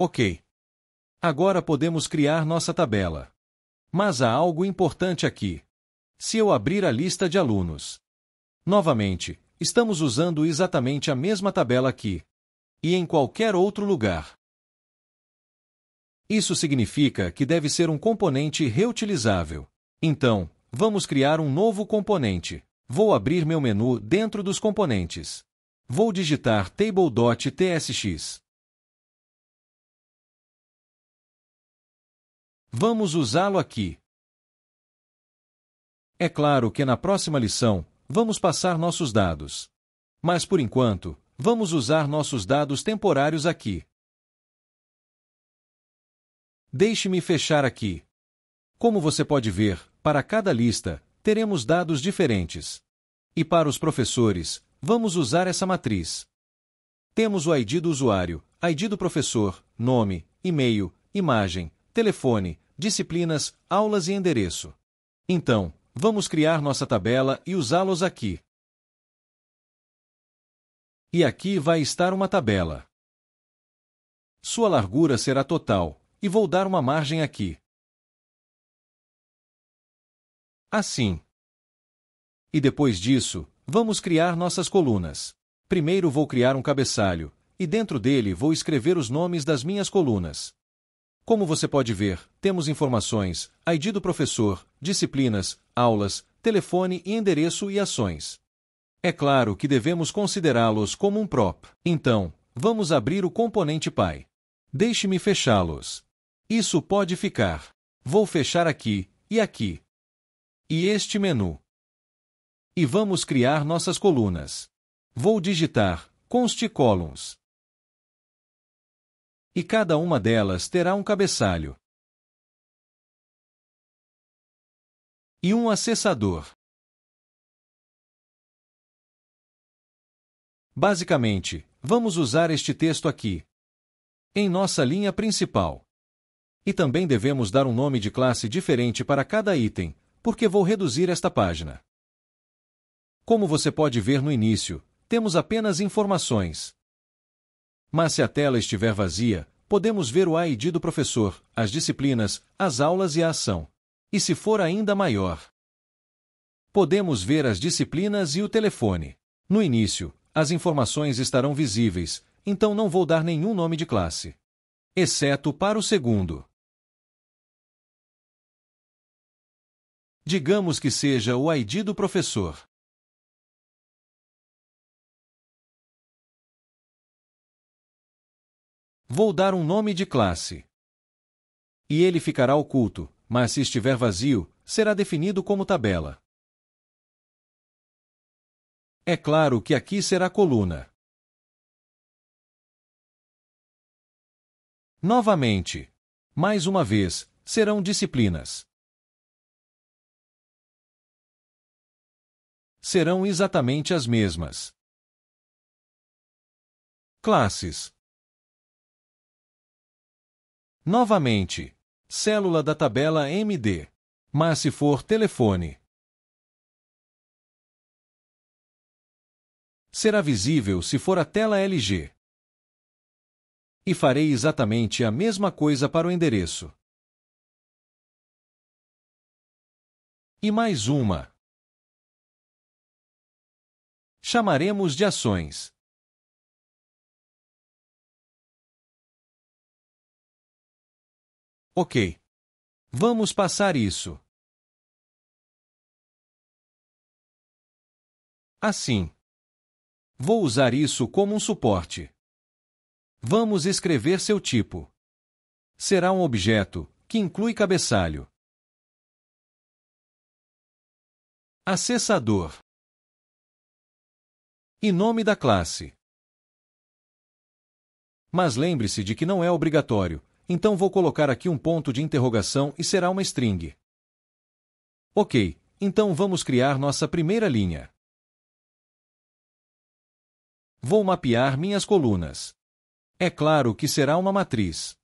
Ok. Agora podemos criar nossa tabela. Mas há algo importante aqui. Se eu abrir a lista de alunos. Novamente, estamos usando exatamente a mesma tabela aqui. E em qualquer outro lugar. Isso significa que deve ser um componente reutilizável. Então, vamos criar um novo componente. Vou abrir meu menu dentro dos componentes. Vou digitar table.tsx. Vamos usá-lo aqui. É claro que na próxima lição, vamos passar nossos dados. Mas por enquanto, vamos usar nossos dados temporários aqui. Deixe-me fechar aqui. Como você pode ver, para cada lista, teremos dados diferentes. E para os professores, vamos usar essa matriz. Temos o ID do usuário, ID do professor, nome, e-mail, imagem, telefone, disciplinas, aulas e endereço. Então, vamos criar nossa tabela e usá-los aqui. E aqui vai estar uma tabela. Sua largura será total, e vou dar uma margem aqui. Assim. E depois disso, vamos criar nossas colunas. Primeiro vou criar um cabeçalho, e dentro dele vou escrever os nomes das minhas colunas. Como você pode ver, temos informações, ID do professor, disciplinas, aulas, telefone e endereço e ações. É claro que devemos considerá-los como um prop. Então, vamos abrir o componente Py. Deixe-me fechá-los. Isso pode ficar. Vou fechar aqui, e aqui. E este menu. E vamos criar nossas colunas. Vou digitar const columns. E cada uma delas terá um cabeçalho. E um acessador. Basicamente, vamos usar este texto aqui. Em nossa linha principal. E também devemos dar um nome de classe diferente para cada item, porque vou reduzir esta página. Como você pode ver no início, temos apenas informações. Mas se a tela estiver vazia, podemos ver o ID do professor, as disciplinas, as aulas e a ação. E se for ainda maior, podemos ver as disciplinas e o telefone. No início, as informações estarão visíveis, então não vou dar nenhum nome de classe. Exceto para o segundo. Digamos que seja o ID do professor. Vou dar um nome de classe. E ele ficará oculto, mas se estiver vazio, será definido como tabela. É claro que aqui será coluna. Novamente. Mais uma vez, serão disciplinas. Serão exatamente as mesmas. Classes. Novamente. Célula da tabela MD. Mas se for telefone, será visível se for a tela LG. E farei exatamente a mesma coisa para o endereço. E mais uma. Chamaremos de ações. Ok. Vamos passar isso. Assim. Vou usar isso como um suporte. Vamos escrever seu tipo. Será um objeto, que inclui cabeçalho. Acessador. E nome da classe. Mas lembre-se de que não é obrigatório, então vou colocar aqui um ponto de interrogação e será uma string. Ok, então vamos criar nossa primeira linha. Vou mapear minhas colunas. É claro que será uma matriz.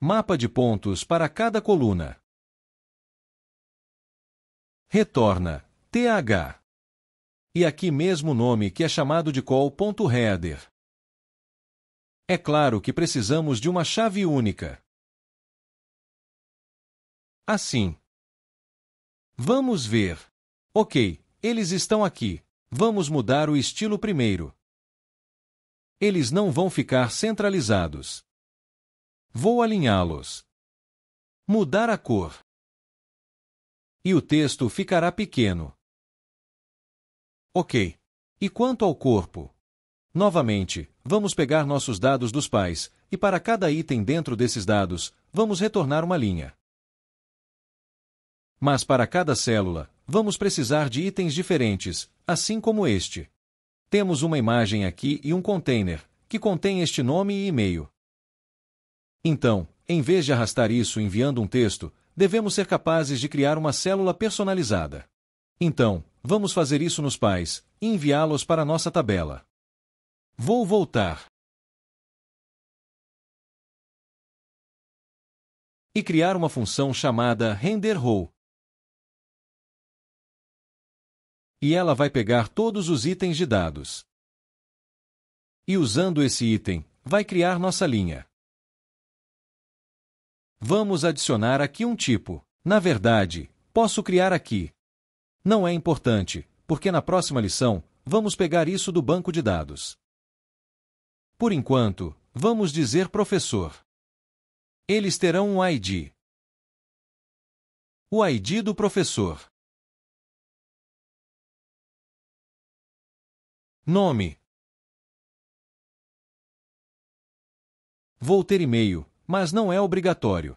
Mapa de pontos para cada coluna. Retorna th. E aqui mesmo o nome que é chamado de call.header. É claro que precisamos de uma chave única. Assim. Vamos ver. Ok, eles estão aqui. Vamos mudar o estilo primeiro. Eles não vão ficar centralizados. Vou alinhá-los. Mudar a cor. E o texto ficará pequeno. Ok. E quanto ao corpo? Novamente, vamos pegar nossos dados dos pais, e para cada item dentro desses dados, vamos retornar uma linha. Mas para cada célula, vamos precisar de itens diferentes, assim como este. Temos uma imagem aqui e um container, que contém este nome e e-mail. Então, em vez de arrastar isso enviando um texto, devemos ser capazes de criar uma célula personalizada. Então, vamos fazer isso nos pais, e enviá-los para nossa tabela. Vou voltar. E criar uma função chamada renderRow. E ela vai pegar todos os itens de dados. E usando esse item, vai criar nossa linha. Vamos adicionar aqui um tipo. Na verdade, posso criar aqui. Não é importante, porque na próxima lição, vamos pegar isso do banco de dados. Por enquanto, vamos dizer professor. Eles terão um ID. O ID do professor. Nome. Vou ter e-mail, mas não é obrigatório.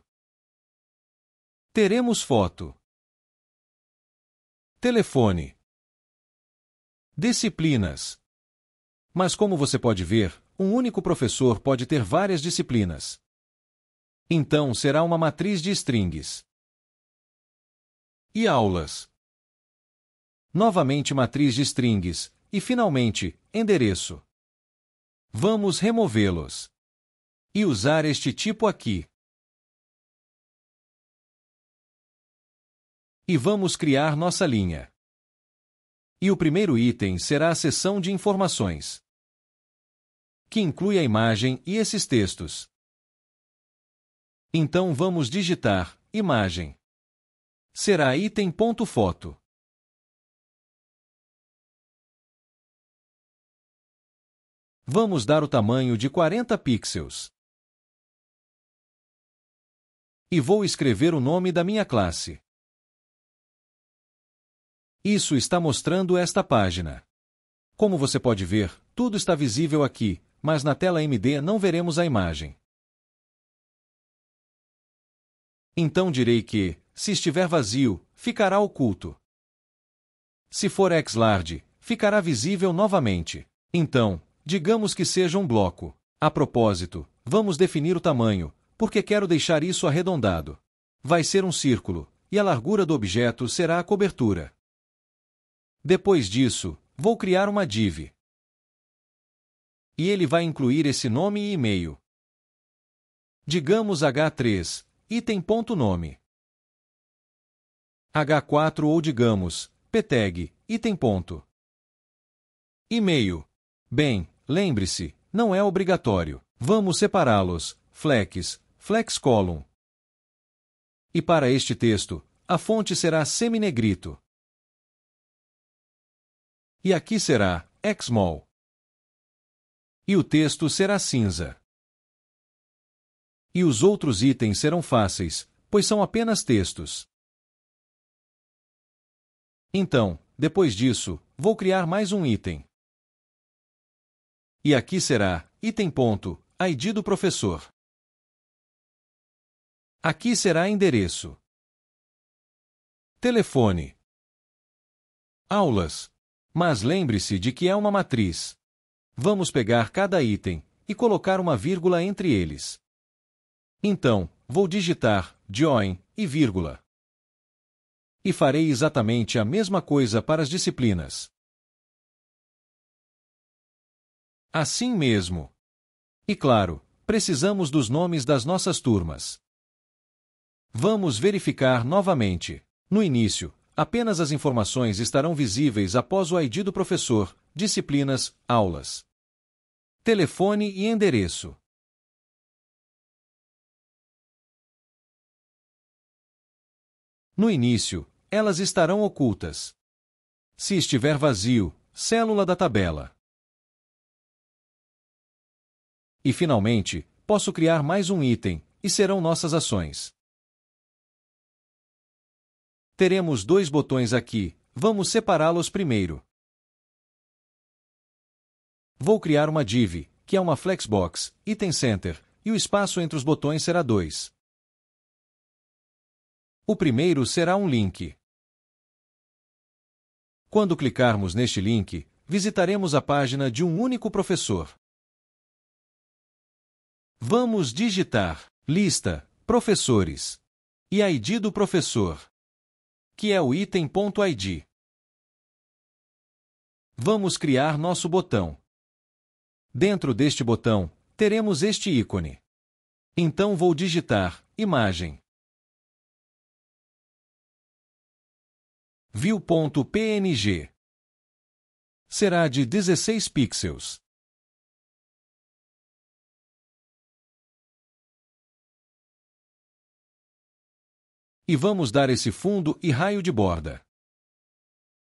Teremos foto. Telefone. Disciplinas. Mas como você pode ver, um único professor pode ter várias disciplinas. Então será uma matriz de strings. E aulas. Novamente matriz de strings, e finalmente, endereço. Vamos removê-los. E usar este tipo aqui. E vamos criar nossa linha. E o primeiro item será a seção de informações, que inclui a imagem e esses textos. Então vamos digitar imagem. Será item.foto. Vamos dar o tamanho de 40 pixels. E vou escrever o nome da minha classe. Isso está mostrando esta página. Como você pode ver, tudo está visível aqui, mas na tela MD não veremos a imagem. Então direi que, se estiver vazio, ficará oculto. Se for Xlarge, ficará visível novamente. Então, digamos que seja um bloco. A propósito, vamos definir o tamanho, porque quero deixar isso arredondado. Vai ser um círculo, e a largura do objeto será a cobertura. Depois disso, vou criar uma div. E ele vai incluir esse nome e e-mail. Digamos H3, item.nome. H4 ou digamos, ptag, item. E-mail. Bem, lembre-se, não é obrigatório. Vamos separá-los, flex column. E para este texto, a fonte será seminegrito. E aqui será xmol. E o texto será cinza. E os outros itens serão fáceis, pois são apenas textos. Então, depois disso, vou criar mais um item. E aqui será item.id do professor. Aqui será endereço. Telefone. Aulas. Mas lembre-se de que é uma matriz. Vamos pegar cada item e colocar uma vírgula entre eles. Então, vou digitar join e vírgula. E farei exatamente a mesma coisa para as disciplinas. Assim mesmo. E claro, precisamos dos nomes das nossas turmas. Vamos verificar novamente. No início, apenas as informações estarão visíveis após o ID do professor, disciplinas, aulas. telefone e endereço. No início, elas estarão ocultas. Se estiver vazio, célula da tabela. E finalmente, posso criar mais um item, e serão nossas ações. Teremos dois botões aqui, vamos separá-los primeiro. Vou criar uma div, que é uma flexbox, item center, e o espaço entre os botões será 2. O primeiro será um link. Quando clicarmos neste link, visitaremos a página de um único professor. Vamos digitar lista, professores e ID do professor, que é o item.id. Vamos criar nosso botão. Dentro deste botão, teremos este ícone. Então vou digitar imagem. View.png. Será de 16 pixels. E vamos dar esse fundo e raio de borda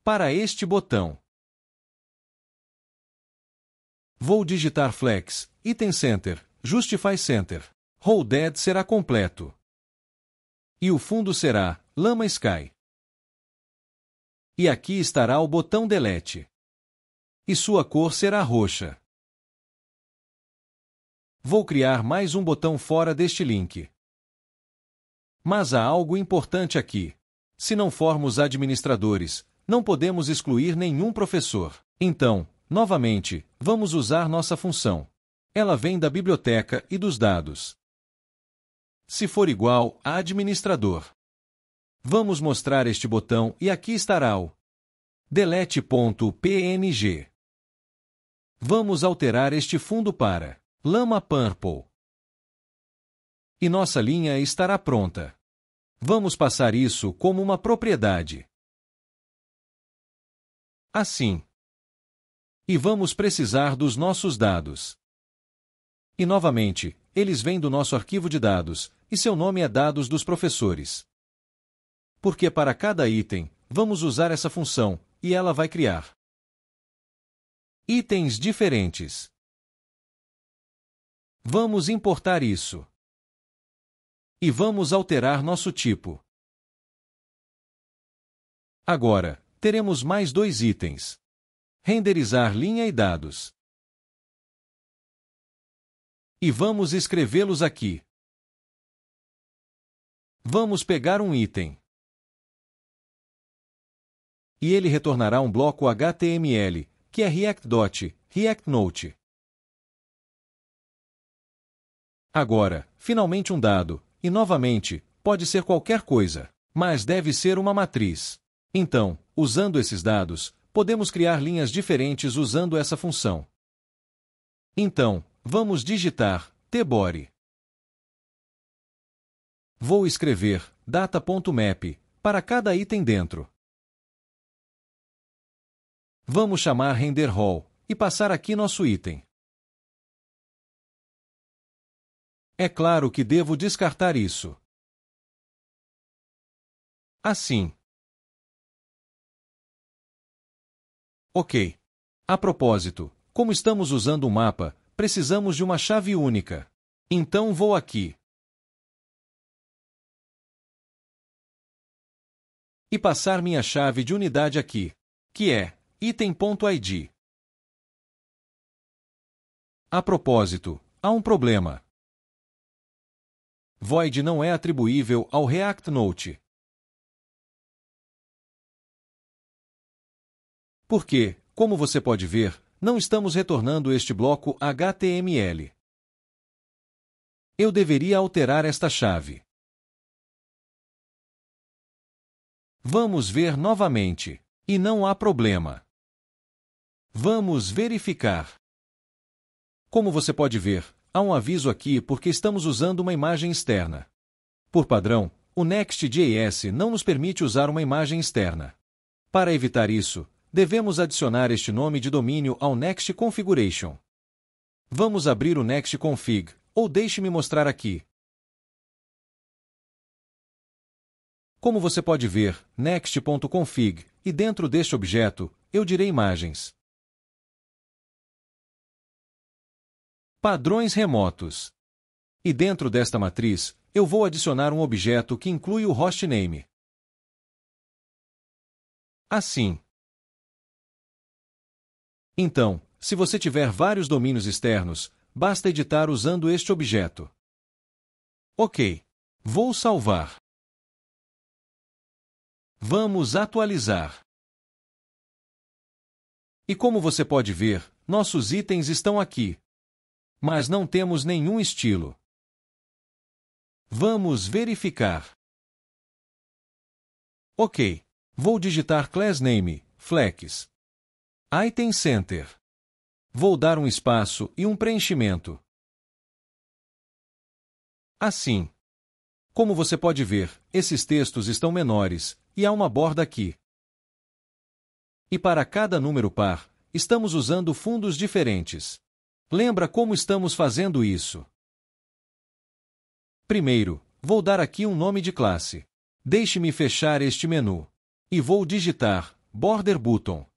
para este botão. Vou digitar Flex, Item Center, Justify Center. Role Dead será completo. E o fundo será Lama Sky. E aqui estará o botão Delete. E sua cor será roxa. Vou criar mais um botão fora deste link. Mas há algo importante aqui. Se não formos administradores, não podemos excluir nenhum professor. Então, novamente, vamos usar nossa função. Ela vem da biblioteca e dos dados. Se for igual a administrador. Vamos mostrar este botão e aqui estará o delete.png. Vamos alterar este fundo para Lama Purple. E nossa linha estará pronta. Vamos passar isso como uma propriedade. Assim. E vamos precisar dos nossos dados. E novamente, eles vêm do nosso arquivo de dados, e seu nome é dados dos professores. Porque para cada item, vamos usar essa função, e ela vai criar itens diferentes. Vamos importar isso. E vamos alterar nosso tipo. Agora, teremos mais dois itens. Renderizar linha e dados. E vamos escrevê-los aqui. Vamos pegar um item. E ele retornará um bloco HTML, que é React.reactNote. Agora, finalmente um dado, e novamente, pode ser qualquer coisa, mas deve ser uma matriz. Então, usando esses dados, podemos criar linhas diferentes usando essa função. Então, vamos digitar tbody. Vou escrever data.map para cada item dentro. Vamos chamar renderRole e passar aqui nosso item. É claro que devo descartar isso. Assim. Ok. A propósito, como estamos usando um mapa, precisamos de uma chave única. Então vou aqui. E passar minha chave de unidade aqui, que é item.id. A propósito, há um problema. Void não é atribuível ao ReactNote. Porque, como você pode ver, não estamos retornando este bloco HTML. Eu deveria alterar esta chave. Vamos ver novamente. E não há problema. Vamos verificar. Como você pode ver, há um aviso aqui porque estamos usando uma imagem externa. Por padrão, o Next.js não nos permite usar uma imagem externa. Para evitar isso, devemos adicionar este nome de domínio ao Next Configuration. Vamos abrir o Next Config, ou deixe-me mostrar aqui. Como você pode ver, next.config, e dentro deste objeto, eu direi imagens. Padrões remotos. E dentro desta matriz, eu vou adicionar um objeto que inclui o hostname. Assim. Então, se você tiver vários domínios externos, basta editar usando este objeto. Ok. Vou salvar. Vamos atualizar. E como você pode ver, nossos itens estão aqui. Mas não temos nenhum estilo. Vamos verificar. Ok. Vou digitar class name, Flex. Item Center. Vou dar um espaço e um preenchimento. Assim. Como você pode ver, esses textos estão menores, e há uma borda aqui. E para cada número par, estamos usando fundos diferentes. Lembra como estamos fazendo isso? Primeiro, vou dar aqui um nome de classe. Deixe-me fechar este menu. E vou digitar Border Button.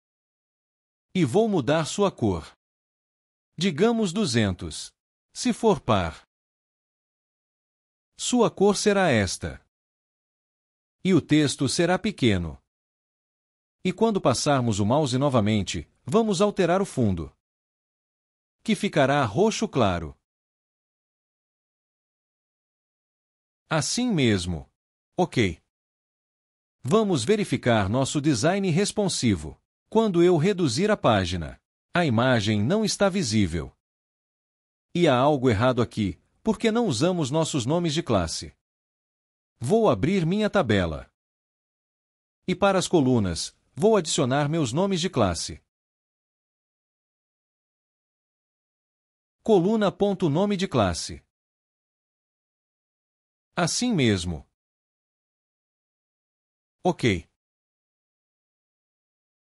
E vou mudar sua cor. Digamos 200. Se for par, sua cor será esta. E o texto será pequeno. E quando passarmos o mouse novamente, vamos alterar o fundo, que ficará roxo claro. Assim mesmo. Ok. Vamos verificar nosso design responsivo. Quando eu reduzir a página, a imagem não está visível. E há algo errado aqui, porque não usamos nossos nomes de classe. Vou abrir minha tabela. E para as colunas, vou adicionar meus nomes de classe. Coluna.nome de classe. Assim mesmo. Ok.